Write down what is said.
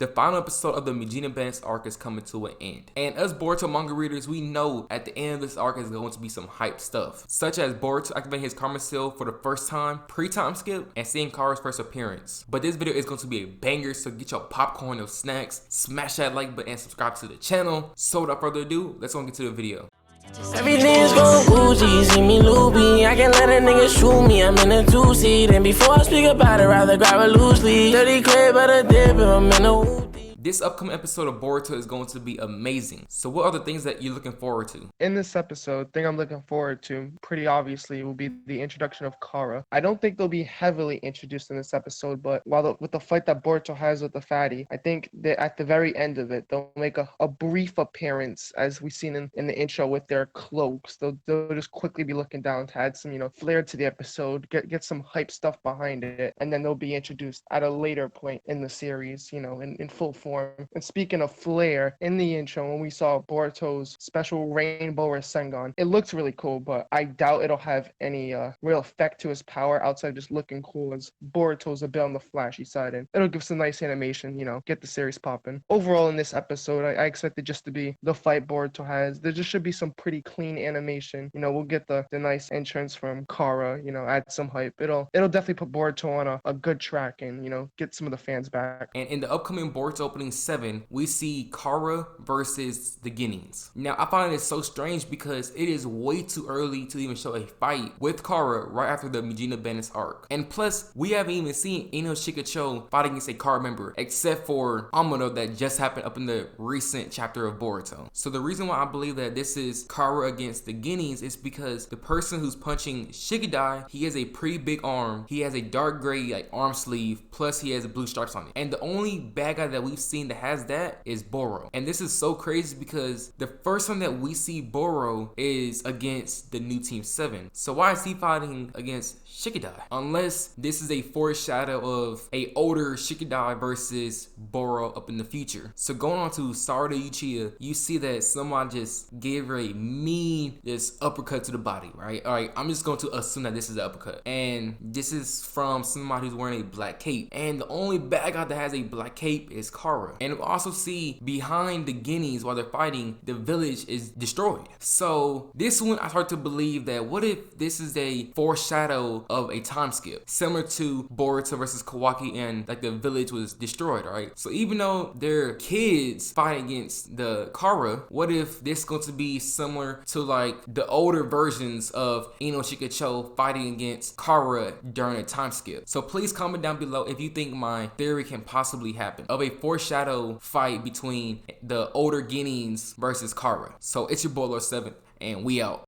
The final episode of the Jigen Bandits arc is coming to an end. And us Boruto manga readers, we know at the end of this arc is going to be some hype stuff, such as Boruto activating his karma seal for the first time, pre-time skip, and seeing Kara's first appearance. But this video is going to be a banger, so get your popcorn or snacks, smash that like button, and subscribe to the channel. So without further ado, let's go get to the video. Everything's going Gucci, see me loopy. I can't let a nigga shoot me, I'm in a two-seat. And before I speak about it, rather grab a loosely. Dirty crib, but a dip if I'm in a hoopty. This upcoming episode of Boruto is going to be amazing. So what are the things that you're looking forward to? In this episode, thing I'm looking forward to, pretty obviously, will be the introduction of Kara. I don't think they'll be heavily introduced in this episode, but with the fight that Boruto has with the fatty, I think that at the very end of it, they'll make a brief appearance, as we've seen in the intro with their cloaks. They'll just quickly be looking down to add some, flair to the episode, get some hype stuff behind it, and then they'll be introduced at a later point in the series, in full form. And speaking of flair, in the intro when we saw Boruto's special rainbow Rasengan, it looks really cool, but I doubt it'll have any real effect to his power outside of just looking cool, as Boruto's a bit on the flashy side, and it'll give some nice animation, get the series popping. Overall in this episode, I expect it just to be the fight Boruto has. There just should be some pretty clean animation. We'll get the nice entrance from Kara, add some hype. It'll definitely put Boruto on a good track and, get some of the fans back. And in the upcoming Boruto opening 7, we see Kara versus the Guineas. Now, I find it so strange because it is way too early to even show a fight with Kara right after the Jigen Bandits arc. And plus, we haven't even seen Ino Shikacho fight against a Kara member, except for Amano that just happened up in the recent chapter of Boruto. So the reason why I believe that this is Kara against the Guineas is because the person who's punching Shikadai, he has a pretty big arm. He has a dark gray arm sleeve, plus he has blue stripes on it. And the only bad guy that we've seen that has that is Boro. And this is so crazy because the first time that we see Boro is against the new Team 7. So why is he fighting against Shikadai? Unless this is a foreshadow of a older Shikadai versus Boro up in the future. So going on to Sarada Uchiha, you see that someone just gave her a mean uppercut to the body, right? Alright, I'm just going to assume that this is an uppercut. And this is from somebody who's wearing a black cape. And the only bad guy that has a black cape is Kara. And we'll also see behind the Guineas while they're fighting, the village is destroyed. So this one, I start to believe that what if this is a foreshadow of a time skip, similar to Boruto versus Kawaki, and like the village was destroyed, right? So even though they're kids fighting against the Kara, what if this is going to be similar to like the older versions of Ino Shikacho fighting against Kara during a time skip? So please comment down below if you think my theory can possibly happen of a foreshadow fight between the older Guineas versus Kara. So it's your boy Lord 7, and we out.